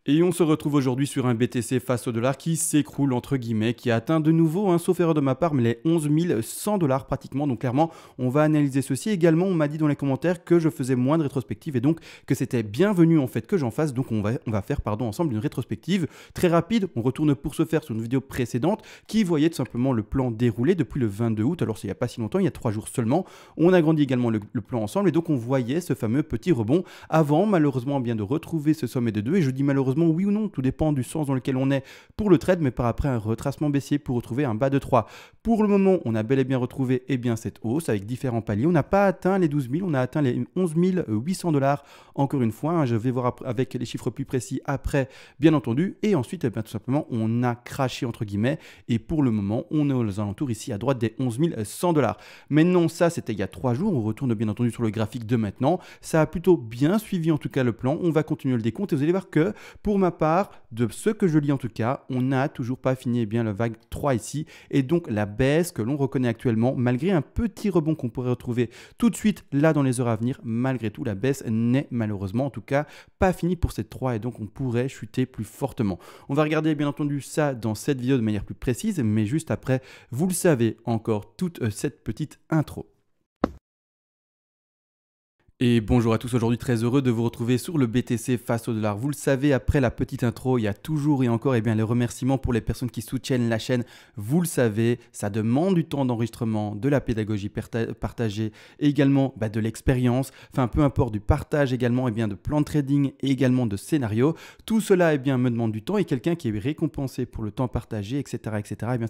Et on se retrouve aujourd'hui sur un BTC face au dollar qui s'écroule entre guillemets, qui a atteint de nouveau, sauf erreur de ma part, mais les 11 100 dollars pratiquement. Donc clairement, on va analyser ceci. Également, on m'a dit dans les commentaires que je faisais moins de rétrospective et donc que c'était bienvenu en fait que j'en fasse. Donc on va faire ensemble une rétrospective très rapide. On retourne pour ce faire sur une vidéo précédente qui voyait tout simplement le plan déroulé depuis le 22 août. Alors il n'y a pas si longtemps, il y a 3 jours seulement. On agrandit également le plan ensemble et donc on voyait ce fameux petit rebond avant malheureusement bien de retrouver ce sommet de 2. Et je dis malheureusement oui ou non, tout dépend du sens dans lequel on est pour le trade, mais par après un retracement baissier pour retrouver un bas de 3. Pour le moment, on a bel et bien retrouvé cette hausse avec différents paliers. On n'a pas atteint les 12 000, on a atteint les 11 800 dollars encore une fois. Je vais voir avec les chiffres plus précis après, bien entendu. Et ensuite, tout simplement, on a craché entre guillemets. Et pour le moment, on est aux alentours ici à droite des 11 100 dollars. Maintenant, ça, c'était il y a 3 jours. On retourne bien entendu sur le graphique de maintenant. Ça a plutôt bien suivi en tout cas le plan. On va continuer le décompte et vous allez voir que pour ma part, de ce que je lis en tout cas, on n'a toujours pas fini bien la vague 3 ici. Et donc la baisse que l'on reconnaît actuellement, malgré un petit rebond qu'on pourrait retrouver tout de suite là dans les heures à venir, malgré tout, la baisse n'est malheureusement en tout cas pas finie pour cette 3 et donc on pourrait chuter plus fortement. On va regarder bien entendu ça dans cette vidéo de manière plus précise, mais juste après, vous le savez, encore toute cette petite intro. Et bonjour à tous, aujourd'hui très heureux de vous retrouver sur le BTC face au dollar. Vous le savez, après la petite intro, il y a toujours et encore les remerciements pour les personnes qui soutiennent la chaîne. Vous le savez, ça demande du temps d'enregistrement, de la pédagogie partagée et également de l'expérience. Enfin, peu importe, du partage également de plans de trading et également de scénarios. Tout cela me demande du temps et quelqu'un qui est récompensé pour le temps partagé, etc.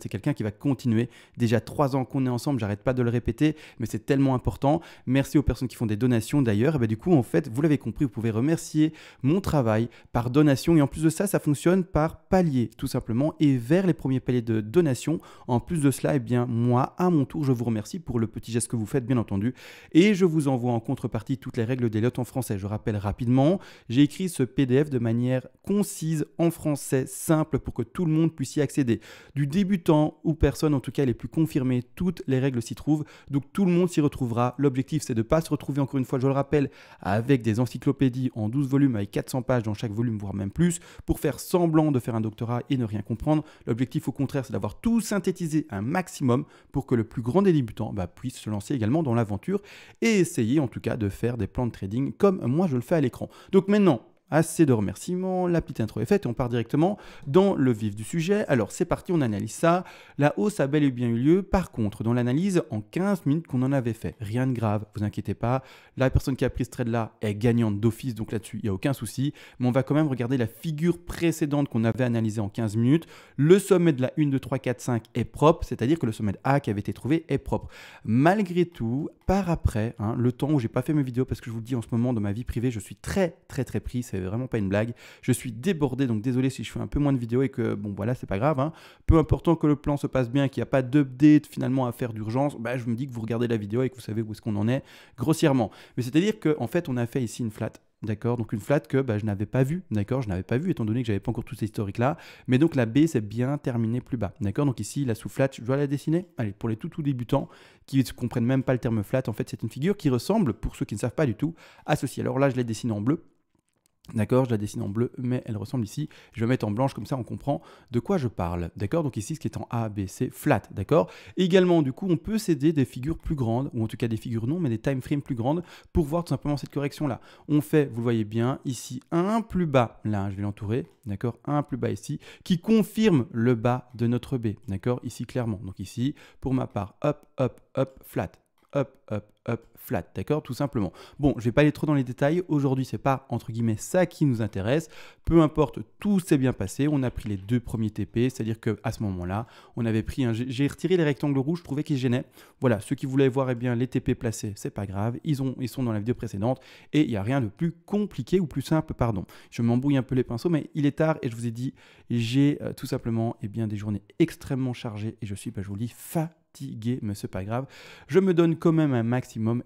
c'est quelqu'un qui va continuer. Déjà 3 ans qu'on est ensemble, j'arrête pas de le répéter, mais c'est tellement important. Merci aux personnes qui font des donations. D'ailleurs, du coup, en fait, vous l'avez compris, vous pouvez remercier mon travail par donation. Et en plus de ça, ça fonctionne par palier, tout simplement. Et vers les premiers paliers de donation, en plus de cela, moi, à mon tour, je vous remercie pour le petit geste que vous faites, bien entendu. Et je vous envoie en contrepartie toutes les règles des lots en français. Je rappelle rapidement, j'ai écrit ce PDF de manière concise, en français, simple, pour que tout le monde puisse y accéder. Du débutant ou personne, en tout cas, les plus confirmées, toutes les règles s'y trouvent. Donc, tout le monde s'y retrouvera. L'objectif, c'est de ne pas se retrouver, encore une fois, je le rappelle, avec des encyclopédies en 12 volumes avec 400 pages dans chaque volume, voire même plus, pour faire semblant de faire un doctorat et ne rien comprendre. L'objectif, au contraire, c'est d'avoir tout synthétisé un maximum pour que le plus grand des débutants puisse se lancer également dans l'aventure et essayer en tout cas de faire des plans de trading comme moi je le fais à l'écran. Donc maintenant, assez de remerciements, la petite intro est faite et on part directement dans le vif du sujet. Alors c'est parti, on analyse ça. La hausse a bel et bien eu lieu. Par contre, dans l'analyse, en 15 minutes qu'on en avait fait, rien de grave, vous inquiétez pas. La personne qui a pris ce trade-là est gagnante d'office, donc là-dessus, il n'y a aucun souci. Mais on va quand même regarder la figure précédente qu'on avait analysée en 15 minutes. Le sommet de la 1, 2, 3, 4, 5 est propre, c'est-à-dire que le sommet de A qui avait été trouvé est propre. Malgré tout, par après, le temps où j'ai pas fait mes vidéos, parce que je vous le dis en ce moment, dans ma vie privée, je suis très pris, c'est vraiment pas une blague. Je suis débordé, donc désolé si je fais un peu moins de vidéos et que, bon voilà, c'est pas grave. Peu important que le plan se passe bien, qu'il n'y a pas d'update finalement à faire d'urgence, je me dis que vous regardez la vidéo et que vous savez où est-ce qu'on en est grossièrement. Mais c'est-à-dire qu'en fait, on a fait ici une flat. D'accord, donc une flat que je n'avais pas vue, d'accord, je n'avais pas vu étant donné que j'avais pas encore tout cet historique là, mais donc la B c'est bien terminé plus bas, d'accord, donc ici la sous-flat, je dois la dessiner, allez, pour les tout débutants qui ne comprennent même pas le terme flat, en fait c'est une figure qui ressemble, pour ceux qui ne savent pas du tout, à ceci. Alors là je l'ai dessiné en bleu. D'accord, je la dessine en bleu, mais elle ressemble ici. Je vais mettre en blanche, comme ça on comprend de quoi je parle. D'accord, donc ici ce qui est en A, B, C, flat. D'accord. Également, du coup, on peut céder des figures plus grandes, ou en tout cas des figures non, mais des time frames plus grandes pour voir tout simplement cette correction-là. On fait, vous le voyez bien, ici un plus bas. Là, je vais l'entourer. D'accord, un plus bas ici, qui confirme le bas de notre B. D'accord, ici clairement. Donc ici, pour ma part, up, up, up, flat. Up, up, up, flat, d'accord, tout simplement. Bon, je vais pas aller trop dans les détails, aujourd'hui c'est pas entre guillemets ça qui nous intéresse, peu importe, tout s'est bien passé, on a pris les 2 premiers TP, c'est-à-dire qu'à ce moment-là, on avait pris j'ai retiré les rectangles rouges, je trouvais qu'ils gênaient, voilà, ceux qui voulaient voir les TP placés, c'est pas grave, ils sont dans la vidéo précédente, et il n'y a rien de plus compliqué ou plus simple, pardon. Je m'embrouille un peu les pinceaux, mais il est tard, et je vous ai dit, j'ai tout simplement des journées extrêmement chargées, et je suis, je vous le dis, fatigué. fatigué, mais c'est pas grave. Je me donne quand même un maximum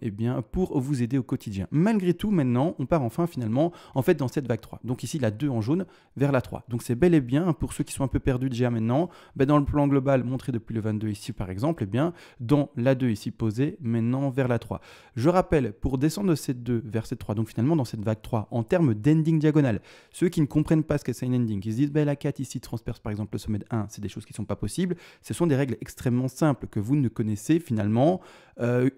pour vous aider au quotidien. Malgré tout, maintenant, on part enfin finalement dans cette vague 3. Donc ici, la 2 en jaune vers la 3. Donc c'est bel et bien, pour ceux qui sont un peu perdus déjà maintenant, dans le plan global montré depuis le 22 ici par exemple, dans la 2 ici posée, maintenant vers la 3. Je rappelle, pour descendre de cette 2 vers cette 3, donc finalement dans cette vague 3, en termes d'ending diagonale, ceux qui ne comprennent pas ce que c'est une ending, qui se disent la 4 ici transperce par exemple le sommet de 1, c'est des choses qui ne sont pas possibles, ce sont des règles extrêmement simples que vous ne connaissez finalement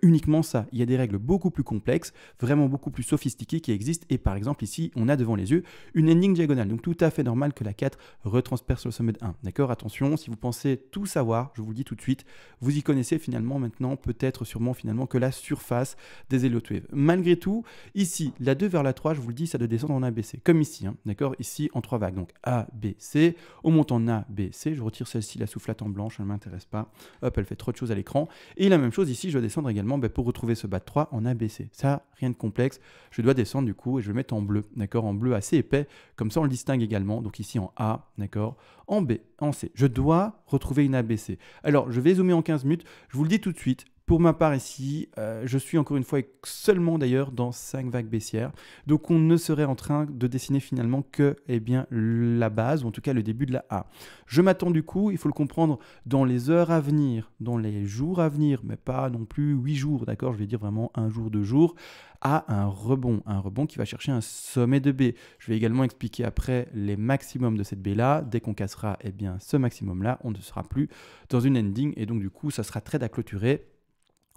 uniquement ça. Il y a des règles beaucoup plus complexes, vraiment beaucoup plus sophistiquées qui existent, et par exemple ici, on a devant les yeux une ending diagonale, donc tout à fait normal que la 4 retransperce le sommet de 1. D'accord, attention, si vous pensez tout savoir, je vous le dis tout de suite, vous y connaissez finalement maintenant, peut-être sûrement finalement que la surface des Elliott Wave. Malgré tout, ici, la 2 vers la 3, je vous le dis, ça doit descendre en ABC, comme ici, d'accord, ici en 3 vagues, donc A, B, C, on monte en A, B, C, je retire celle-ci, la soufflate en blanche, elle ne m'intéresse pas, hop, elle fait trop de choses à l'écran, et la même chose ici, je dois descendre également pour retrouver ce bas de 3 en ABC, ça, rien de complexe, je dois descendre du coup, et je vais mettre en bleu, d'accord, en bleu assez épais, comme ça on le distingue également, donc ici en A, d'accord, en B, en C, je dois retrouver une ABC. Alors, je vais zoomer en 15 minutes, je vous le dis tout de suite, pour ma part ici, je suis encore une fois seulement d'ailleurs dans 5 vagues baissières. Donc on ne serait en train de dessiner finalement que la base, ou en tout cas le début de la A. Je m'attends du coup, il faut le comprendre, dans les heures à venir, dans les jours à venir, mais pas non plus 8 jours, d'accord, je vais dire vraiment 1 jour, 2 jours, à un rebond qui va chercher un sommet de B. Je vais également expliquer après les maximums de cette B-là. Dès qu'on cassera ce maximum-là, on ne sera plus dans une ending, et donc du coup ça sera trade à clôturer.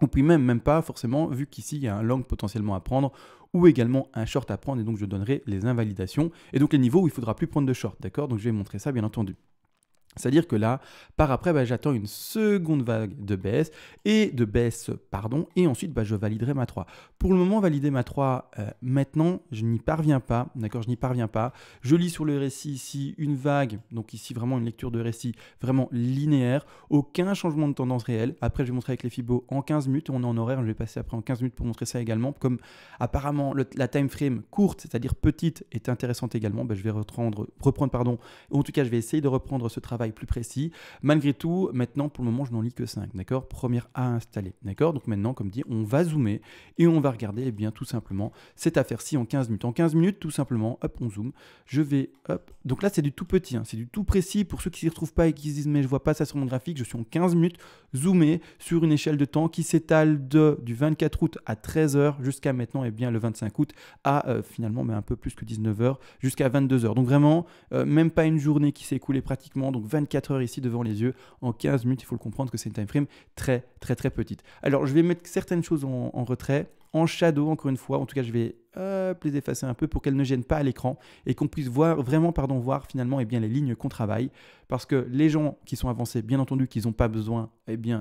Ou puis même pas forcément, vu qu'ici il y a un long potentiellement à prendre, ou également un short à prendre, et donc je donnerai les invalidations, et donc les niveaux où il ne faudra plus prendre de short, d'accord? Donc je vais montrer ça bien entendu. C'est-à-dire que là, par après, j'attends une seconde vague de baisse, et ensuite je validerai ma 3. Pour le moment, valider ma 3, maintenant, je n'y parviens pas, d'accord, je n'y parviens pas. Je lis sur le récit ici une vague, donc ici vraiment une lecture de récit vraiment linéaire, aucun changement de tendance réel. Après, je vais montrer avec les Fibos en 15 minutes, on est en horaire, je vais passer après en 15 minutes pour montrer ça également. Comme apparemment la time frame courte, c'est-à-dire petite, est intéressante également, je vais reprendre, ou en tout cas, je vais essayer de reprendre ce travail plus précis. Malgré tout, maintenant, pour le moment, je n'en lis que 5, d'accord? Première A installée, d'accord? Donc maintenant, comme dit, on va zoomer et on va regarder, tout simplement, cette affaire-ci en 15 minutes. En 15 minutes, tout simplement, hop, on zoome. Je vais, hop. Donc là, c'est du tout petit, c'est du tout précis. Pour ceux qui s'y retrouvent pas et qui se disent, mais je vois pas ça sur mon graphique, je suis en 15 minutes zoomé sur une échelle de temps qui s'étale du 24 août à 13h jusqu'à maintenant, le 25 août à finalement, mais un peu plus que 19h jusqu'à 22h. Donc vraiment, même pas une journée qui s'est écoulée pratiquement, donc 24 heures ici devant les yeux, en 15 minutes, il faut le comprendre que c'est une time frame très petite. Alors, je vais mettre certaines choses en retrait, en shadow encore une fois, en tout cas, je vais les effacer un peu pour qu'elles ne gênent pas à l'écran et qu'on puisse voir finalement les lignes qu'on travaille, parce que les gens qui sont avancés, bien entendu qu'ils n'ont pas besoin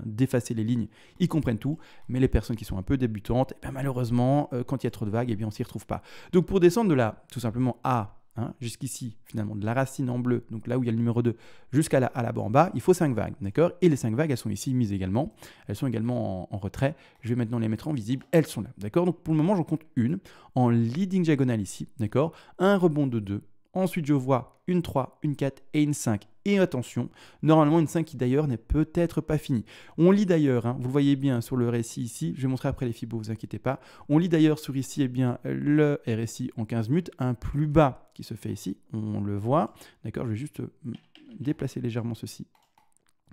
d'effacer les lignes, ils comprennent tout, mais les personnes qui sont un peu débutantes, malheureusement, quand il y a trop de vagues, on s'y retrouve pas. Donc pour descendre de là, tout simplement A, jusqu'ici, finalement, de la racine en bleu, donc là où il y a le numéro 2, jusqu'à la barre en bas, il faut 5 vagues, d'accord? Et les 5 vagues, elles sont ici mises également, elles sont également en retrait, je vais maintenant les mettre en visible, elles sont là, d'accord? Donc pour le moment, j'en compte une, en leading diagonale ici, d'accord? Un rebond de 2, ensuite je vois une 3, une 4 et une 5. Et attention, normalement une 5 qui d'ailleurs n'est peut-être pas finie. On lit d'ailleurs, vous le voyez bien sur le RSI ici, je vais montrer après les Fibos, vous inquiétez pas. On lit d'ailleurs sur ici le RSI en 15 minutes, un plus bas qui se fait ici, on le voit. D'accord, je vais juste déplacer légèrement ceci.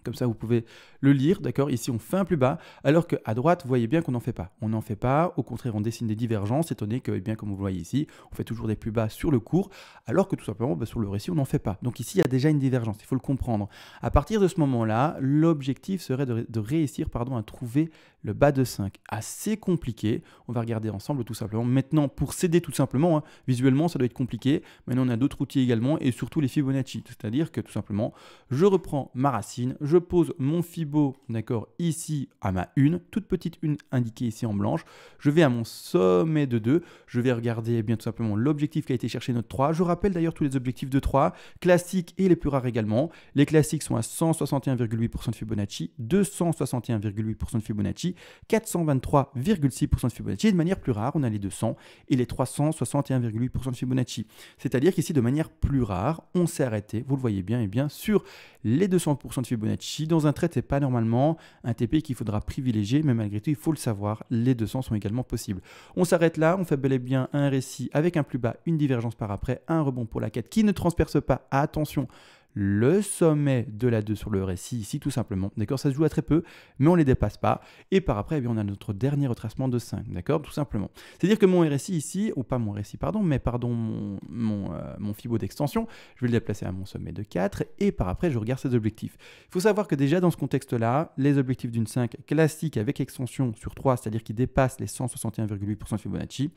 Comme ça, vous pouvez le lire, d'accord? Ici, on fait un plus bas, alors qu'à droite, vous voyez bien qu'on n'en fait pas. On n'en fait pas, au contraire, on dessine des divergences, étonné que, comme vous le voyez ici, on fait toujours des plus bas sur le cours, alors que tout simplement, sur le récit, on n'en fait pas. Donc ici, il y a déjà une divergence, il faut le comprendre. À partir de ce moment-là, l'objectif serait de réussir à trouver le bas de 5. Assez compliqué, on va regarder ensemble tout simplement. Maintenant, pour céder tout simplement, visuellement, ça doit être compliqué. Maintenant, on a d'autres outils également, et surtout les Fibonacci, c'est-à-dire que tout simplement, je reprends ma racine, je pose mon Fibo, d'accord, ici à ma 1, toute petite 1 indiquée ici en blanche. Je vais à mon sommet de 2. Je vais regarder tout simplement l'objectif qui a été cherché notre 3. Je rappelle d'ailleurs tous les objectifs de 3, classiques et les plus rares également. Les classiques sont à 161,8% de Fibonacci, 261,8% de Fibonacci, 423,6% de Fibonacci. Et de manière plus rare, on a les 200 et les 361,8% de Fibonacci. C'est-à-dire qu'ici, de manière plus rare, on s'est arrêté, vous le voyez bien, sur les 200% de Fibonacci Fibonacci. Dans un trade, ce n'est pas normalement un TP qu'il faudra privilégier, mais malgré tout, il faut le savoir, les 200 sont également possibles. On s'arrête là, on fait bel et bien un RSI avec un plus bas, une divergence par après, un rebond pour la quête qui ne transperce pas, attention, le sommet de la 2 sur le RSI ici tout simplement, d'accord, ça se joue à très peu, mais on ne les dépasse pas, et par après, eh bien, on a notre dernier retracement de 5, d'accord, tout simplement. C'est-à-dire que mon RSI ici, ou pas mon RSI, pardon, mais pardon, mon Fibo d'extension, je vais le déplacer à mon sommet de 4, et par après, je regarde ses objectifs. Il faut savoir que déjà, dans ce contexte-là, les objectifs d'une 5 classique avec extension sur 3, c'est-à-dire qui dépasse les 161,8% de Fibonacci,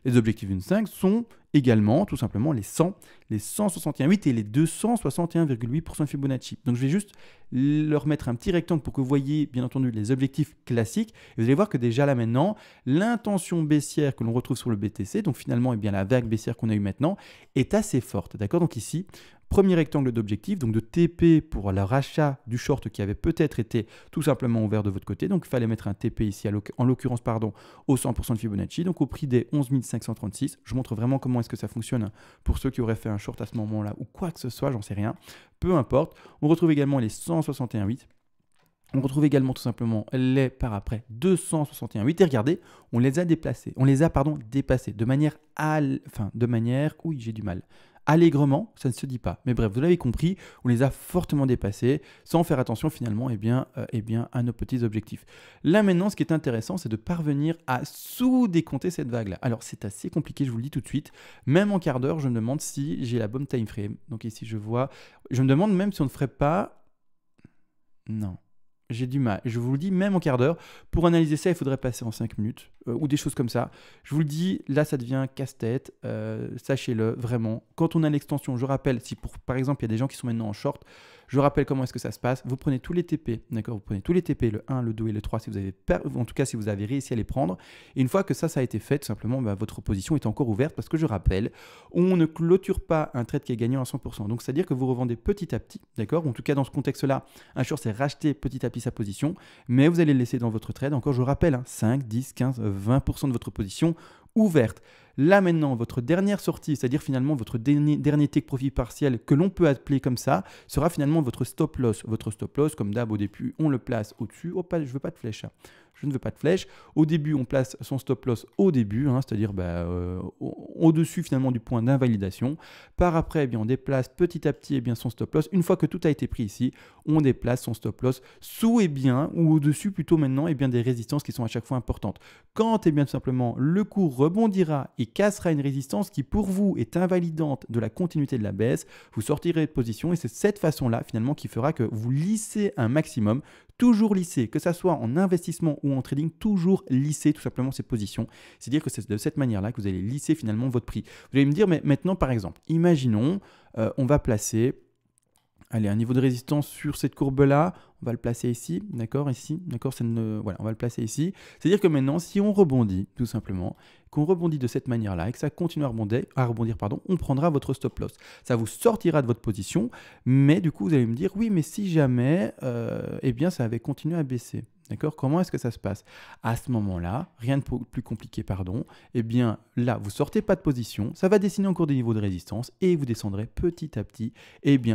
les objectifs d'une 5 sont également, tout simplement, les 100, les 161,8 et les 261,8% de Fibonacci. Donc, je vais juste leur mettre un petit rectangle pour que vous voyez, bien entendu, les objectifs classiques. Et vous allez voir que déjà là maintenant, l'intention baissière que l'on retrouve sur le BTC, donc finalement, eh bien, la vague baissière qu'on a eue maintenant, est assez forte. D'accord? Donc ici, premier rectangle d'objectif, donc de TP pour le rachat du short qui avait peut-être été tout simplement ouvert de votre côté. Donc il fallait mettre un TP ici, en l'occurrence, pardon, au 100% de Fibonacci, donc au prix des 11 536. Je montre vraiment comment est-ce que ça fonctionne hein, pour ceux qui auraient fait un short à ce moment-là ou quoi que ce soit, j'en sais rien. Peu importe. On retrouve également les 161,8. On retrouve également tout simplement les par après 261,8 et regardez, on les a déplacés, dépassés de manière, oui j'ai du mal, allègrement, ça ne se dit pas, mais bref, vous l'avez compris, on les a fortement dépassés sans faire attention finalement à nos petits objectifs. Là maintenant, ce qui est intéressant, c'est de parvenir à sous-décompter cette vague-là. Alors c'est assez compliqué, je vous le dis tout de suite, même en quart d'heure, je me demande si j'ai la bonne time frame. Donc ici je me demande même si on ne ferait pas, non. J'ai du mal. Je vous le dis, même en quart d'heure, pour analyser ça, il faudrait passer en 5 minutes ou des choses comme ça. Je vous le dis, là, ça devient casse-tête. Sachez-le, vraiment. Quand on a l'extension, je rappelle, si par exemple, il y a des gens qui sont maintenant en short, je rappelle comment est-ce que ça se passe. Vous prenez tous les TP, d'accord? Vous prenez tous les TP, le 1, le 2 et le 3, en tout cas, si vous avez réussi à les prendre. Et une fois que ça a été fait, tout simplement, votre position est encore ouverte parce que je rappelle, on ne clôture pas un trade qui est gagnant à 100%. Donc, c'est-à-dire que vous revendez petit à petit, d'accord? En tout cas, dans ce contexte-là, un short, c'est racheter petit à petit sa position, mais vous allez le laisser dans votre trade, encore je rappelle, 5, 10, 15, 20% de votre position ouverte. Là maintenant, votre dernière sortie, c'est-à-dire finalement votre dernier take profit partiel que l'on peut appeler comme ça, sera finalement votre stop loss. Votre stop loss, comme d'hab au début, on le place au-dessus. Oh, je ne veux pas de flèche. Je ne veux pas de flèche. Au début, on place son stop loss au début, c'est-à-dire au-dessus finalement du point d'invalidation. Par après, eh bien, on déplace petit à petit eh bien, son stop loss. Une fois que tout a été pris ici, on déplace son stop loss sous ou au-dessus plutôt maintenant des résistances qui sont à chaque fois importantes. Quand tout simplement le cours rebondira et cassera une résistance qui pour vous est invalidante de la continuité de la baisse, vous sortirez de position et c'est cette façon-là finalement qui fera que vous lissez un maximum. Toujours lisser, que ça soit en investissement ou en trading, toujours lisser tout simplement ces positions. C'est-à-dire que c'est de cette manière-là que vous allez lisser finalement votre prix. Vous allez me dire, mais maintenant par exemple, imaginons, on va placer un niveau de résistance sur cette courbe-là, on va le placer ici, d'accord, ici, d'accord, voilà, on va le placer ici. C'est-à-dire que maintenant, si on rebondit, tout simplement, qu'on rebondit de cette manière-là et que ça continue à rebondir, on prendra votre stop loss. Ça vous sortira de votre position, mais du coup, vous allez me dire, oui, mais si jamais, ça avait continué à baisser. D'accord? Comment est-ce que ça se passe? À ce moment-là, rien de plus compliqué, là, vous sortez pas de position, ça va dessiner encore des niveaux de résistance et vous descendrez petit à petit,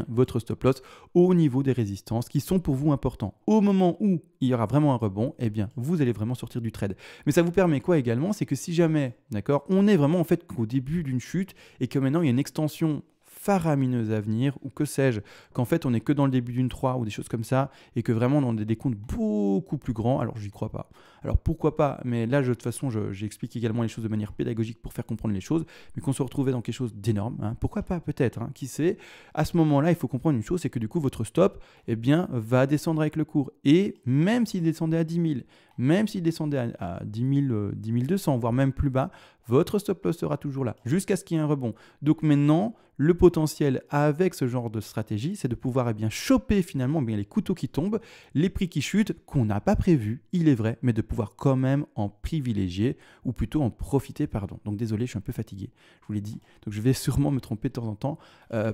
votre stop loss au niveau des résistances qui sont pour vous importants. Au moment où il y aura vraiment un rebond, vous allez vraiment sortir du trade. Mais ça vous permet quoi également? C'est que si jamais, d'accord, on est vraiment en fait qu'au début d'une chute et que maintenant il y a une extension faramineuse à venir, ou que sais-je, qu'en fait on n'est que dans le début d'une 3 ou des choses comme ça, et que vraiment on a des comptes beaucoup plus grands, alors j'y crois pas. Alors pourquoi pas, mais là de toute façon j'explique également les choses de manière pédagogique pour faire comprendre les choses, mais qu'on se retrouvait dans quelque chose d'énorme, pourquoi pas peut-être, qui sait. À ce moment-là, il faut comprendre une chose, c'est que du coup votre stop va descendre avec le cours, et même s'il descendait à 10 000, même s'il descendait à 10 200, voire même plus bas, votre stop loss sera toujours là, jusqu'à ce qu'il y ait un rebond. Donc maintenant, le potentiel avec ce genre de stratégie, c'est de pouvoir choper finalement les couteaux qui tombent, les prix qui chutent, qu'on n'a pas prévu, il est vrai, mais de pouvoir quand même en privilégier, ou plutôt en profiter, pardon. Donc désolé, je suis un peu fatigué, je vous l'ai dit, donc je vais sûrement me tromper de temps en temps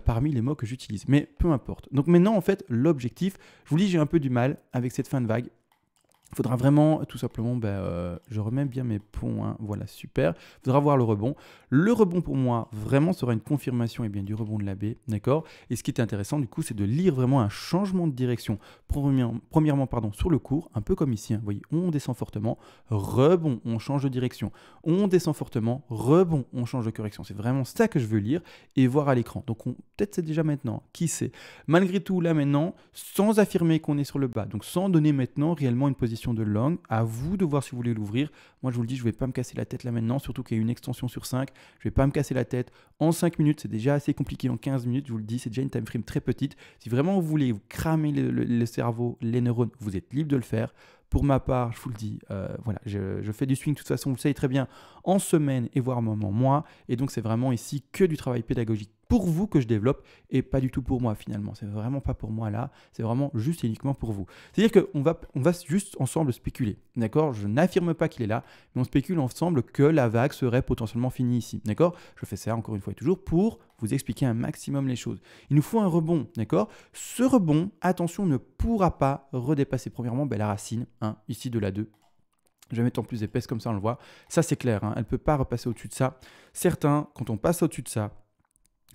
parmi les mots que j'utilise, mais peu importe. Donc maintenant, en fait, l'objectif, je vous dis, j'ai un peu du mal avec cette fin de vague. Il faudra vraiment, tout simplement, je remets bien mes ponts, hein, voilà, super. Il faudra voir le rebond. Le rebond, pour moi, vraiment sera une confirmation du rebond de la baie, d'accord? Et ce qui est intéressant, du coup, c'est de lire vraiment un changement de direction. Premièrement, pardon, sur le cours, un peu comme ici, hein, vous voyez, on descend fortement, rebond, on change de direction. On descend fortement, rebond, on change de correction. C'est vraiment ça que je veux lire et voir à l'écran. Donc, peut-être c'est déjà maintenant, qui sait? Malgré tout, là, maintenant, sans affirmer qu'on est sur le bas, donc sans donner maintenant réellement une position de long, à vous de voir si vous voulez l'ouvrir. Moi, je vous le dis, je ne vais pas me casser la tête là maintenant, surtout qu'il y a une extension sur 5. Je ne vais pas me casser la tête. En 5 minutes, c'est déjà assez compliqué. En 15 minutes, je vous le dis, c'est déjà une time frame très petite. Si vraiment vous voulez vous cramer le cerveau, les neurones, vous êtes libre de le faire. Pour ma part, je vous le dis, voilà, je fais du swing de toute façon, vous le savez très bien, en semaine et voire même en mois. Et donc, c'est vraiment ici que du travail pédagogique pour vous que je développe et pas du tout pour moi finalement. C'est vraiment pas pour moi là, c'est vraiment juste et uniquement pour vous. C'est-à-dire qu'on va juste ensemble spéculer, d'accord? Je n'affirme pas qu'il est là, mais on spécule ensemble que la vague serait potentiellement finie ici, d'accord? Je fais ça encore une fois et toujours pour vous expliquer un maximum les choses. Il nous faut un rebond, d'accord? Ce rebond, attention, ne pourra pas redépasser premièrement la racine, hein, ici de la 2. Je vais mettre en plus épaisse comme ça on le voit. Ça c'est clair, hein, elle ne peut pas repasser au-dessus de ça. Certains, quand on passe au-dessus de ça,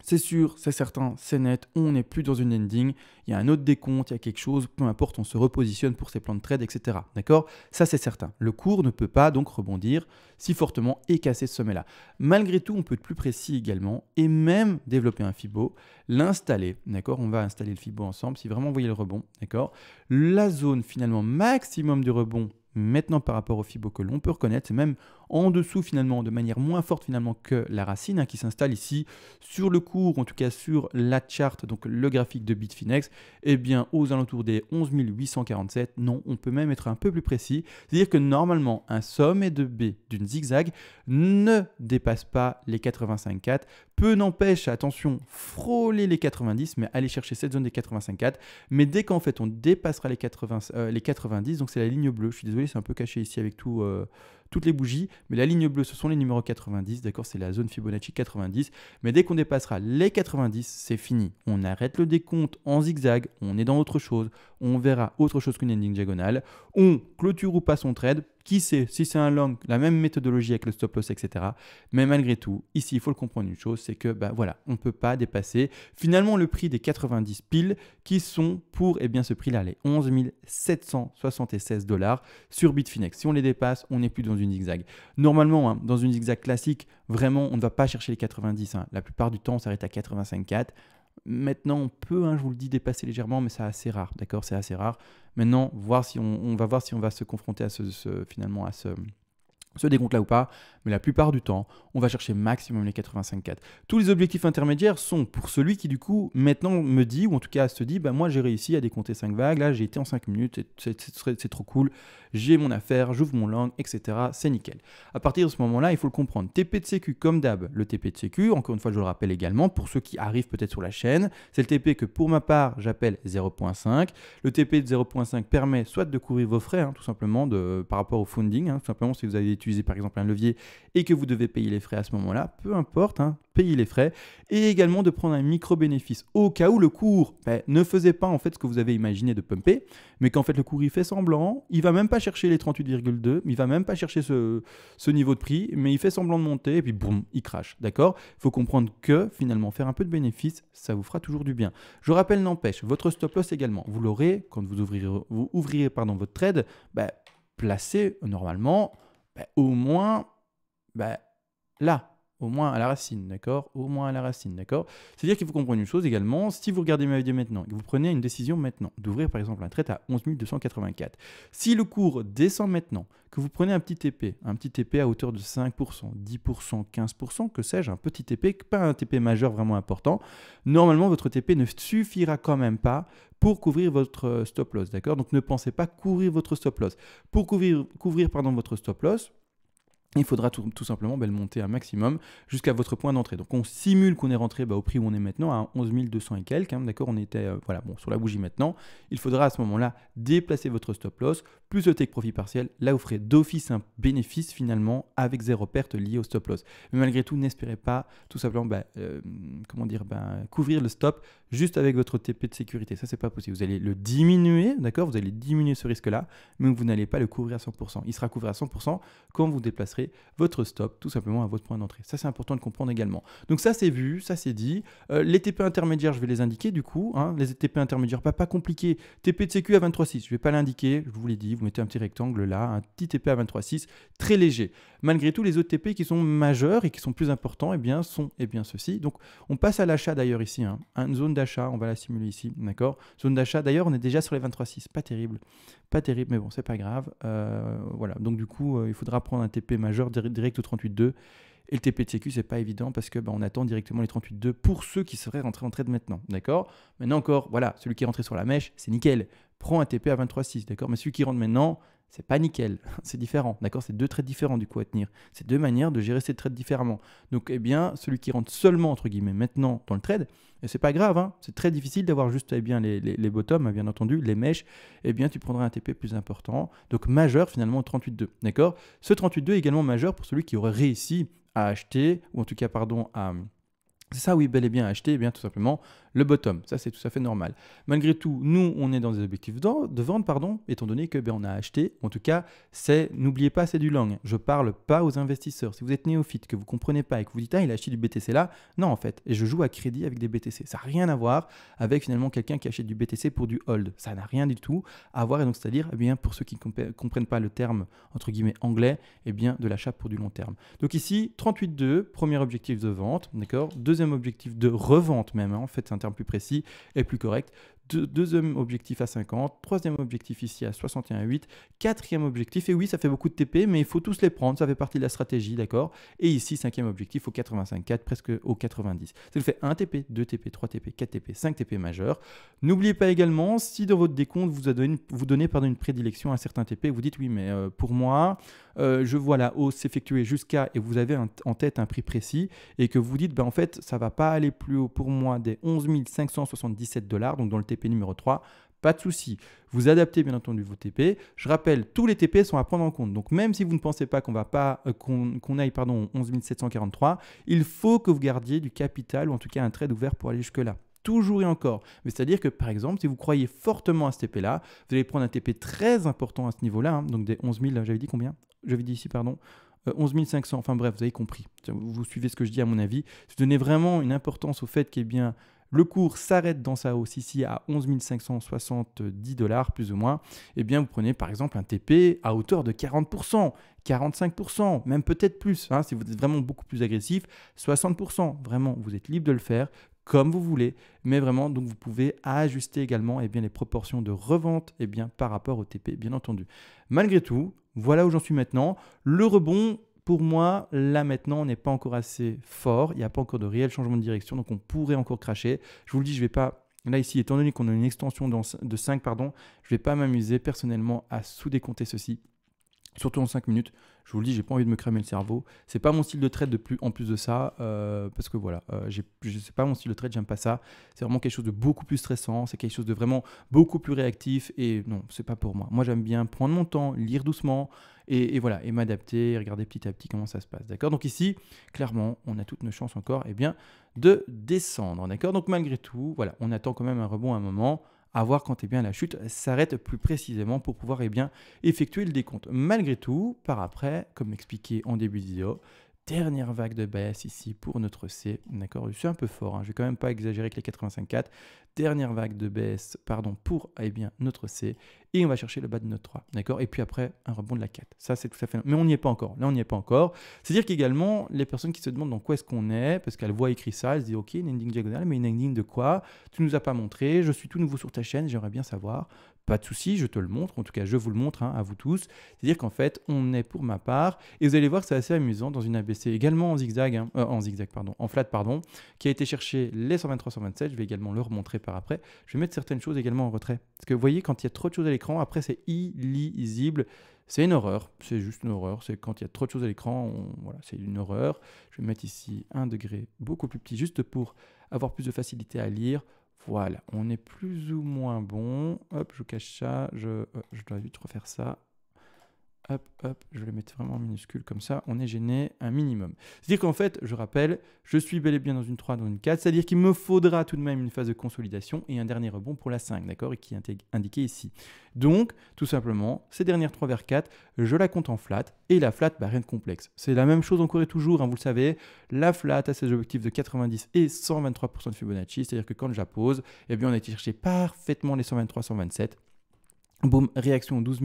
c'est sûr, c'est certain, c'est net, on n'est plus dans une ending, il y a un autre décompte, il y a quelque chose, peu importe, on se repositionne pour ses plans de trade, etc. D'accord? Ça, c'est certain. Le cours ne peut pas donc rebondir si fortement et casser ce sommet-là. Malgré tout, on peut être plus précis également et même développer un Fibo, l'installer, d'accord? On va installer le Fibo ensemble, si vraiment vous voyez le rebond, d'accord? La zone finalement maximum du rebond, maintenant par rapport au Fibo que l'on peut reconnaître, c'est même en dessous finalement, de manière moins forte finalement que la racine, hein, qui s'installe ici sur le cours, en tout cas sur la charte, donc le graphique de Bitfinex, eh bien aux alentours des 11 847. Non, on peut même être un peu plus précis, c'est-à-dire que normalement un sommet de B d'une zigzag ne dépasse pas les 85,4. Peu n'empêche, attention, frôler les 90, mais aller chercher cette zone des 85,4. Mais dès qu'en fait on dépassera les 90, donc c'est la ligne bleue, je suis désolé, c'est un peu caché ici avec toutes les bougies, mais la ligne bleue, ce sont les numéros 90, d'accord, c'est la zone Fibonacci 90, mais dès qu'on dépassera les 90, c'est fini. On arrête le décompte en zigzag, on est dans autre chose, on verra autre chose qu'une ending diagonale, on clôture ou pas son trade, qui sait si c'est un long, la même méthodologie avec le stop loss, etc. Mais malgré tout, ici, il faut le comprendre une chose, c'est que voilà, on ne peut pas dépasser finalement le prix des 90 piles qui sont pour ce prix-là, les 11 776 $ sur Bitfinex. Si on les dépasse, on n'est plus dans une zigzag. Normalement, hein, dans une zigzag classique, vraiment, on ne va pas chercher les 90. Hein. La plupart du temps, on s'arrête à 85,4. Maintenant, on peut, hein, je vous le dis, dépasser légèrement, mais c'est assez rare, d'accord? C'est assez rare. Maintenant, on va voir si on va se confronter à ce décompte là ou pas, mais la plupart du temps, on va chercher maximum les 85,4. Tous les objectifs intermédiaires sont pour celui qui du coup maintenant me dit, ou en tout cas se dit, moi j'ai réussi à décompter 5 vagues, là j'ai été en 5 minutes, c'est trop cool, j'ai mon affaire, j'ouvre mon long, etc. C'est nickel. À partir de ce moment-là, il faut le comprendre. TP de sécu comme d'hab, le TP de sécu, encore une fois je le rappelle également, pour ceux qui arrivent peut-être sur la chaîne, c'est le TP que pour ma part j'appelle 0.5. Le TP de 0.5 permet soit de couvrir vos frais, hein, tout simplement, par rapport au funding, hein, tout simplement si vous avez utilisé par exemple un levier et que vous devez payer les frais à ce moment-là, peu importe, hein, payer les frais, et également de prendre un micro-bénéfice au cas où le cours ne faisait pas en fait ce que vous avez imaginé de pumper, mais qu'en fait le cours il fait semblant, il va même pas chercher les 38,2, il va même pas chercher ce niveau de prix, mais il fait semblant de monter et puis boum, il crache, d'accord? Il faut comprendre que finalement faire un peu de bénéfice, ça vous fera toujours du bien. Je rappelle, n'empêche, votre stop loss également, vous l'aurez quand vous ouvrirez votre trade, placé normalement au moins là, au moins à la racine, d'accord? Au moins à la racine, d'accord? C'est-à-dire qu'il faut comprendre une chose également, si vous regardez ma vidéo maintenant et que vous prenez une décision maintenant d'ouvrir par exemple un trade à 11 284, si le cours descend maintenant, que vous prenez un petit TP à hauteur de 5%, 10%, 15%, que sais-je, un petit TP, pas un TP majeur vraiment important, normalement votre TP ne suffira quand même pas pour couvrir votre stop loss, d'accord? Donc ne pensez pas couvrir votre stop loss. Pour couvrir votre stop loss, Il faudra tout simplement le monter un maximum jusqu'à votre point d'entrée. Donc on simule qu'on est rentré au prix où on est maintenant, à 11 200 et quelques. D'accord, on était voilà, bon, sur la bougie maintenant. Il faudra à ce moment-là déplacer votre stop loss, plus le take profit partiel. Là, vous ferez d'office un bénéfice finalement avec zéro perte liée au stop loss. Mais malgré tout, n'espérez pas tout simplement couvrir le stop juste avec votre TP de sécurité. Ça, c'est pas possible. Vous allez le diminuer, d'accord, vous allez diminuer ce risque-là, mais vous n'allez pas le couvrir à 100%. Il sera couvert à 100% quand vous déplacerez votre stop tout simplement à votre point d'entrée. Ça, c'est important de comprendre également. Donc ça, c'est vu, ça, c'est dit. Les TP intermédiaires, je vais les indiquer du coup. Les TP intermédiaires, pas compliqué. TP de sécu à 23,6, je ne vais pas l'indiquer, je vous l'ai dit, vous mettez un petit rectangle là, un petit TP à 23,6, très léger. Malgré tout, les autres TP qui sont majeurs et qui sont plus importants, sont ceux-ci. Donc, on passe à l'achat d'ailleurs ici. Une zone d'achat, on va la simuler ici, d'accord. Zone d'achat, d'ailleurs, on est déjà sur les 23,6, pas terrible, mais bon, c'est pas grave. Voilà, donc du coup, il faudra prendre un TP majeur direct au 38,2. Et le TP de sécu, c'est pas évident parce que on attend directement les 38,2 pour ceux qui seraient rentrés en trade maintenant. D'accord. Maintenant encore, voilà, celui qui est rentré sur la mèche, c'est nickel. Prends un TP à 23,6. D'accord. Mais celui qui rentre maintenant, c'est pas nickel. C'est différent. D'accord. C'est deux trades différents du coup à tenir. C'est deux manières de gérer ces trades différemment. Donc, celui qui rentre seulement, entre guillemets, maintenant dans le trade, et c'est pas grave, c'est très difficile d'avoir juste les bottoms, bien entendu, les mèches, tu prendras un TP plus important. Donc, majeur finalement au 38,2. D'accord. Ce 38,2 est également majeur pour celui qui aurait réussi à acheter, ou en tout cas, c'est ça, oui, bel et bien acheter, tout simplement le bottom. Ça, c'est tout à fait normal. Malgré tout, nous, on est dans des objectifs de vente, étant donné que on a acheté. En tout cas, n'oubliez pas, c'est du long. Je ne parle pas aux investisseurs. Si vous êtes néophyte, que vous ne comprenez pas et que vous dites, il a acheté du BTC là, non, en fait. Et je joue à crédit avec des BTC. Ça n'a rien à voir avec finalement quelqu'un qui achète du BTC pour du hold. Ça n'a rien du tout à voir. Et donc, c'est-à-dire, pour ceux qui ne comprennent pas le terme, entre guillemets, anglais, de l'achat pour du long terme. Donc ici, 38,2, premier objectif de vente, d'accord. Deuxième objectif de revente même, en fait, c'est un terme plus précis et plus correct. Deuxième objectif à 50, troisième objectif ici à 61,8, quatrième objectif, et oui, ça fait beaucoup de TP, mais il faut tous les prendre, ça fait partie de la stratégie, d'accord. Et ici, cinquième objectif au 85,4, presque au 90. Ça vous fait 1 TP, 2 TP, 3 TP, 4 TP, 5 TP majeurs. N'oubliez pas également, si dans votre décompte, vous donnez une prédilection à certains TP, vous dites oui, mais pour moi, je vois la hausse s'effectuer jusqu'à, et vous avez en tête un prix précis, et que vous dites, en fait, ça ne va pas aller plus haut pour moi des 11 577 $, donc dans le TP numéro 3, pas de souci. Vous adaptez bien entendu vos TP. Je rappelle, tous les TP sont à prendre en compte. Donc même si vous ne pensez pas qu'on aille au 11 743, il faut que vous gardiez du capital ou en tout cas un trade ouvert pour aller jusque-là. Toujours et encore. Mais c'est-à-dire que par exemple, si vous croyez fortement à ce TP-là, vous allez prendre un TP très important à ce niveau-là. Donc des 11 000, j'avais dit combien? J'avais dit ici, pardon. 11 500, enfin bref, vous avez compris. Vous suivez ce que je dis à mon avis. Je donnais vraiment une importance au fait le cours s'arrête dans sa hausse ici à 11 570 $, plus ou moins. Vous prenez par exemple un TP à hauteur de 40%, 45%, même peut-être plus. Si vous êtes vraiment beaucoup plus agressif, 60%. Vraiment, vous êtes libre de le faire comme vous voulez, mais vraiment, donc vous pouvez ajuster également les proportions de revente par rapport au TP, bien entendu. Malgré tout, voilà où j'en suis maintenant. Le rebond, pour moi, là maintenant, n'est pas encore assez fort. Il n'y a pas encore de réel changement de direction, donc on pourrait encore cracher. Je vous le dis, je ne vais pas... Là, ici, étant donné qu'on a une extension de 5, je ne vais pas m'amuser personnellement à sous-décompter ceci. Surtout en 5 minutes, je vous le dis, j'ai pas envie de me cramer le cerveau. C'est pas mon style de trade en plus de ça, parce que voilà, c'est pas mon style de trade, j'aime pas ça. C'est vraiment quelque chose de beaucoup plus stressant, c'est quelque chose de vraiment beaucoup plus réactif et non, c'est pas pour moi. Moi, j'aime bien prendre mon temps, lire doucement et voilà, et m'adapter, regarder petit à petit comment ça se passe, d'accord. Donc ici, clairement, on a toutes nos chances encore, de descendre, d'accord. Donc malgré tout, voilà, on attend quand même un rebond à un moment. À voir quand la chute s'arrête plus précisément pour pouvoir effectuer le décompte. Malgré tout, par après, comme expliqué en début de vidéo, dernière vague de baisse ici pour notre C. D'accord, je suis un peu fort, je ne vais quand même pas exagérer avec les 85,4. Dernière vague de baisse pour notre C. Et on va chercher le bas de notre 3. D'accord. Et puis après, un rebond de la 4. Ça, c'est tout à fait... Mais on n'y est pas encore. Là, on n'y est pas encore. C'est-à-dire qu'également, les personnes qui se demandent dans quoi est-ce qu'on est, parce qu'elles voient écrit ça, elles se disent, OK, une ending diagonale, mais une ending de quoi? Tu ne nous as pas montré. Je suis tout nouveau sur ta chaîne. J'aimerais bien savoir. Pas de souci, je te le montre. En tout cas, je vous le montre à vous tous. C'est-à-dire qu'en fait, on est pour ma part. Et vous allez voir que c'est assez amusant dans une ABC également en zigzag, en flat, qui a été chercher les 123, 127. Je vais également le remontrer par après. Je vais mettre certaines choses également en retrait. Parce que vous voyez, quand il y a trop de choses à l'écran, l'écran. Après, c'est illisible. C'est une horreur. C'est juste une horreur. C'est quand il y a trop de choses à l'écran. Voilà, c'est une horreur. Je vais mettre ici un degré beaucoup plus petit, juste pour avoir plus de facilité à lire. Voilà, on est plus ou moins bon. Hop, je cache ça. Je dois vite refaire ça. Hop, hop, je vais le mettre vraiment en minuscule, comme ça, on est gêné un minimum. C'est-à-dire qu'en fait, je rappelle, je suis bel et bien dans une 3, dans une 4, c'est-à-dire qu'il me faudra tout de même une phase de consolidation et un dernier rebond pour la 5, d'accord, et qui est indiqué ici. Donc, tout simplement, ces dernières 3 vers 4, je la compte en flat, et la flat, rien de complexe. C'est la même chose encore et toujours, vous le savez, la flat a ses objectifs de 90 et 123% de Fibonacci, c'est-à-dire que quand je la pose, eh bien, on a été chercher parfaitement les 123, 127. Boum, réaction 12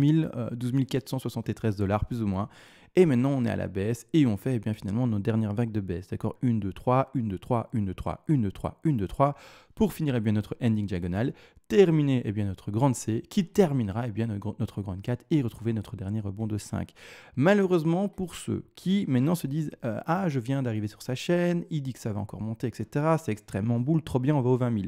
473 $ plus ou moins. Et maintenant, on est à la baisse et on fait bien finalement nos dernières vagues de baisse. D'accord, 1, 2, 3, 1, 2, 3, 1, 2, 3, 1, 2, 3, 1, 2, 3 pour finir bien notre ending diagonale, terminer bien notre grande C qui terminera bien notre grande 4 et retrouver notre dernier rebond de 5. Malheureusement, pour ceux qui maintenant se disent ah, je viens d'arriver sur sa chaîne, il dit que ça va encore monter, etc. C'est extrêmement boule, trop bien, on va aux 20 000.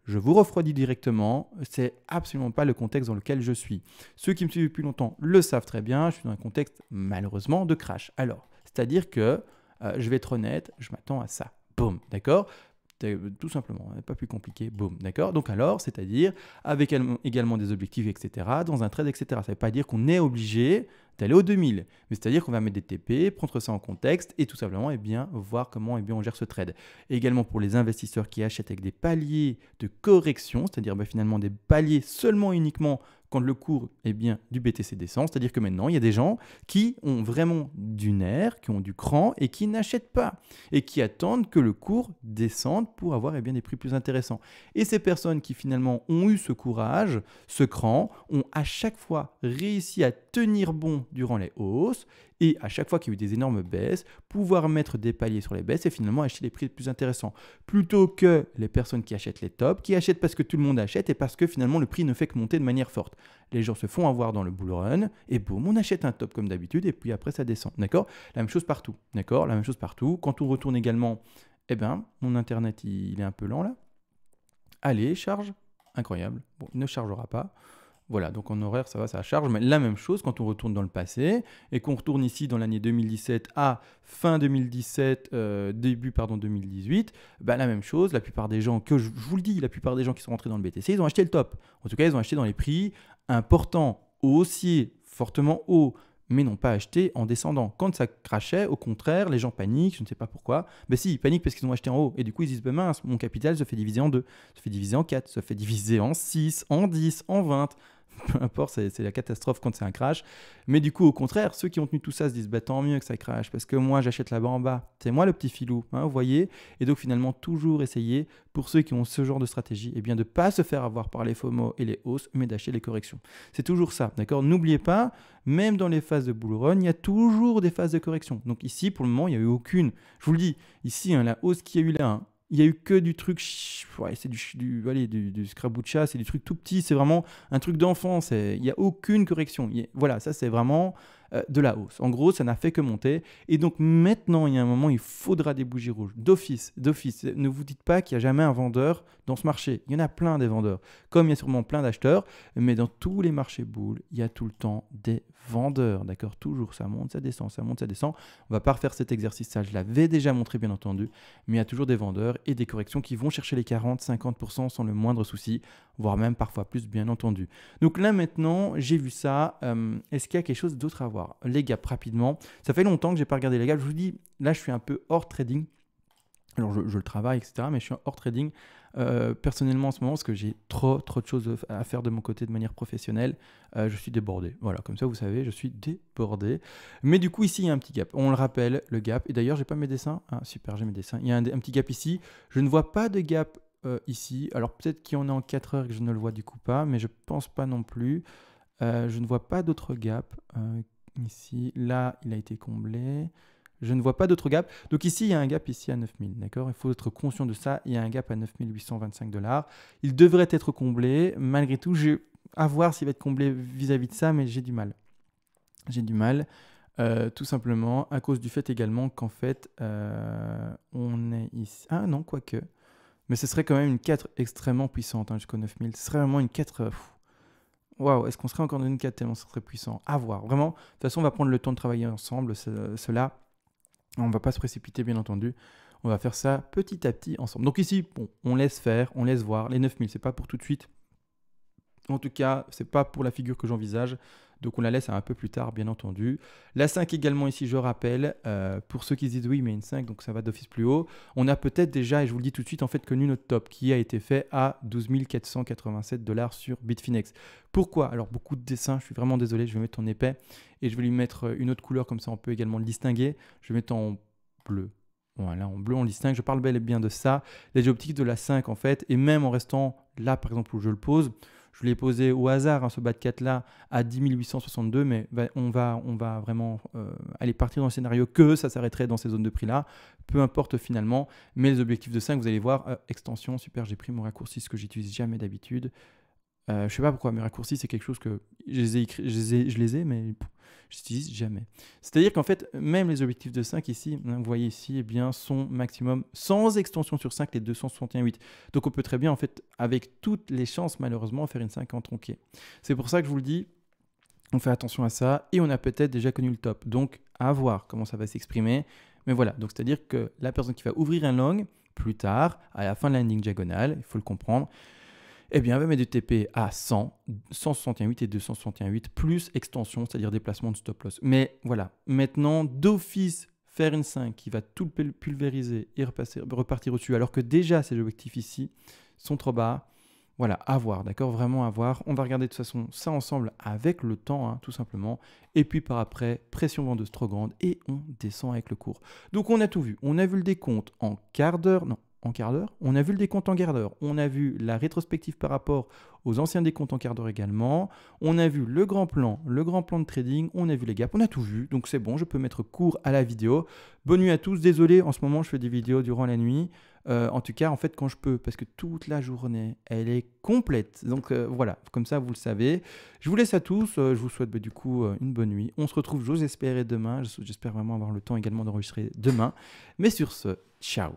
Je vous refroidis directement, c'est absolument pas le contexte dans lequel je suis. Ceux qui me suivent depuis longtemps le savent très bien, je suis dans un contexte malheureusement de crash. Alors, c'est-à-dire que, je vais être honnête, je m'attends à ça. Boum, d'accord ? Tout simplement, pas plus compliqué, boum, d'accord. Donc alors, c'est-à-dire avec également des objectifs, etc., dans un trade, etc. Ça ne veut pas dire qu'on est obligé d'aller aux 2000, mais c'est-à-dire qu'on va mettre des TP, prendre ça en contexte et tout simplement voir comment on gère ce trade. Et également pour les investisseurs qui achètent avec des paliers de correction, c'est-à-dire finalement des paliers seulement uniquement quand le cours du BTC descend, c'est-à-dire que maintenant, il y a des gens qui ont vraiment du nerf, qui ont du cran et qui n'achètent pas et qui attendent que le cours descende pour avoir des prix plus intéressants. Et ces personnes qui finalement ont eu ce courage, ce cran, ont à chaque fois réussi à tenir bon durant les hausses et à chaque fois qu'il y a eu des énormes baisses, pouvoir mettre des paliers sur les baisses et finalement acheter les prix les plus intéressants. Plutôt que les personnes qui achètent les tops, qui achètent parce que tout le monde achète et parce que finalement le prix ne fait que monter de manière forte. Les gens se font avoir dans le bull run et boum, on achète un top comme d'habitude et puis après ça descend. D'accord ? La même chose partout. D'accord ? La même chose partout. Quand on retourne également, mon internet il est un peu lent là. Allez, charge. Incroyable. Bon, il ne chargera pas. Voilà, donc en horaire, ça va, ça charge. Mais la même chose quand on retourne dans le passé et qu'on retourne ici dans l'année 2017 à fin 2017, début 2018, la même chose. La plupart des gens, je vous le dis, la plupart des gens qui sont rentrés dans le BTC, ils ont acheté le top. En tout cas, ils ont acheté dans les prix importants, haussiers, fortement hauts, mais n'ont pas acheté en descendant. Quand ça crachait, au contraire, les gens paniquent, je ne sais pas pourquoi. Si, ils paniquent parce qu'ils ont acheté en haut. Et du coup, ils disent, mince, mon capital se fait diviser en 2, se fait diviser en 4, se fait diviser en 6, en 10, en 20. Peu importe, c'est la catastrophe quand c'est un crash. Mais du coup, au contraire, ceux qui ont tenu tout ça se disent tant mieux que ça crash parce que moi, j'achète là-bas en bas. C'est moi le petit filou, vous voyez. Et donc, finalement, toujours essayer, pour ceux qui ont ce genre de stratégie, de ne pas se faire avoir par les FOMO et les hausses, mais d'acheter les corrections. C'est toujours ça, d'accord ? N'oubliez pas, même dans les phases de bull run, il y a toujours des phases de correction. Donc ici, pour le moment, il n'y a eu aucune. Je vous le dis, ici, la hausse qu'il y a eu là, il n'y a eu que du truc, c'est du scrabucha, c'est du truc tout petit, c'est vraiment un truc d'enfant, il n'y a aucune correction. Voilà, ça c'est vraiment de la hausse. En gros, ça n'a fait que monter. Et donc maintenant, il y a un moment, il faudra des bougies rouges. D'office. Ne vous dites pas qu'il n'y a jamais un vendeur dans ce marché. Il y en a plein des vendeurs, comme il y a sûrement plein d'acheteurs, mais dans tous les marchés boules, il y a tout le temps des vendeurs, d'accord ? Toujours, ça monte, ça descend, ça monte, ça descend. On va pas refaire cet exercice, ça je l'avais déjà montré bien entendu, mais il y a toujours des vendeurs et des corrections qui vont chercher les 40-50% sans le moindre souci, voire même parfois plus bien entendu. Donc là maintenant, j'ai vu ça, est-ce qu'il y a quelque chose d'autre à voir ? Les gaps rapidement, ça fait longtemps que j'ai pas regardé les gaps, je vous dis, là je suis un peu hors trading. Alors je le travaille, etc., mais je suis hors trading personnellement en ce moment parce que j'ai trop de choses à faire de mon côté de manière professionnelle. Je suis débordé. Voilà, comme ça vous savez, je suis débordé. Mais du coup ici il y a un petit gap. On le rappelle, le gap. Et d'ailleurs, j'ai pas mes dessins. Ah super, j'ai mes dessins. Il y a un petit gap ici. Je ne vois pas de gap ici. Alors peut-être qu'il y en a en 4 heures que je ne le vois du coup pas, mais je pense pas non plus. Je ne vois pas d'autres gaps ici. Là, il a été comblé. Je ne vois pas d'autres gaps. Donc ici, il y a un gap ici à 9000, d'accord ? Il faut être conscient de ça. Il y a un gap à 9825 $. Il devrait être comblé. Malgré tout, j'ai à voir s'il va être comblé vis-à-vis de ça, mais j'ai du mal. J'ai du mal, tout simplement, à cause du fait également qu'en fait, on est ici. Ah non, quoique. Mais ce serait quand même une 4 extrêmement puissante jusqu'au 9000. Ce serait vraiment une 4... Waouh, est-ce qu'on serait encore dans une 4 tellement ce serait puissant? À voir. Vraiment, de toute façon, on va prendre le temps de travailler ensemble, cela. On ne va pas se précipiter, bien entendu. On va faire ça petit à petit ensemble. Donc ici, bon, on laisse faire, on laisse voir. Les 9000, c'est pas pour tout de suite. En tout cas, c'est pas pour la figure que j'envisage. Donc on la laisse à un peu plus tard, bien entendu. La 5 également ici, je rappelle, pour ceux qui se disent oui, mais une 5, donc ça va d'office plus haut. On a peut-être déjà, et je vous le dis tout de suite, en fait, connu notre top qui a été fait à 12 487 $ sur Bitfinex. Pourquoi? Alors beaucoup de dessins, je suis vraiment désolé, je vais mettre en épais et je vais lui mettre une autre couleur, comme ça on peut également le distinguer. Je vais mettre en bleu. Voilà, en bleu on le distingue, je parle bel et bien de ça. Les objectifs de la 5 en fait, et même en restant là par exemple où je le pose, je l'ai posé au hasard, hein, ce bas de 4 là, à 10 862, mais on va vraiment aller partir dans le scénario que ça s'arrêterait dans ces zones de prix là, peu importe finalement, mais les objectifs de 5, vous allez voir, extension, super, j'ai pris mon raccourci, ce que j'utilise jamais d'habitude. Je ne sais pas pourquoi, mes raccourcis, c'est quelque chose que je les ai, mais je n'utilise jamais. C'est-à-dire qu'en fait, même les objectifs de 5 ici, hein, vous voyez ici, eh bien, sont maximum sans extension sur 5, les 261,8. Donc on peut très bien, en fait, avec toutes les chances, malheureusement, faire une 5 en tronqué. C'est pour ça que je vous le dis, on fait attention à ça et on a peut-être déjà connu le top. Donc à voir comment ça va s'exprimer. Mais voilà, donc c'est-à-dire que la personne qui va ouvrir un long plus tard, à la fin de la landing diagonale, il faut le comprendre, eh bien, on va mettre du TP à 100, 161,8 et 261,8 plus extension, c'est-à-dire déplacement de stop loss. Mais voilà, maintenant, d'office, faire une 5 qui va tout pulvériser et repartir au-dessus, alors que déjà, ces objectifs ici sont trop bas. Voilà, à voir, d'accord? Vraiment à voir. On va regarder de toute façon ça ensemble avec le temps, hein, tout simplement. Et puis par après, pression vendeuse trop grande et on descend avec le cours. Donc on a tout vu. On a vu le décompte en quart d'heure, non, en quart d'heure. On a vu le décompte en quart d'heure. On a vu la rétrospective par rapport aux anciens décomptes en quart d'heure également. On a vu le grand plan de trading. On a vu les gaps. On a tout vu. Donc c'est bon, je peux mettre court à la vidéo. Bonne nuit à tous. Désolé, en ce moment, je fais des vidéos durant la nuit. En tout cas, en fait, quand je peux, parce que toute la journée, elle est complète. Donc voilà, comme ça, vous le savez. Je vous laisse à tous. Je vous souhaite du coup une bonne nuit. On se retrouve, j'ose espérer, demain. J'espère vraiment avoir le temps également d'enregistrer demain. Mais sur ce, ciao.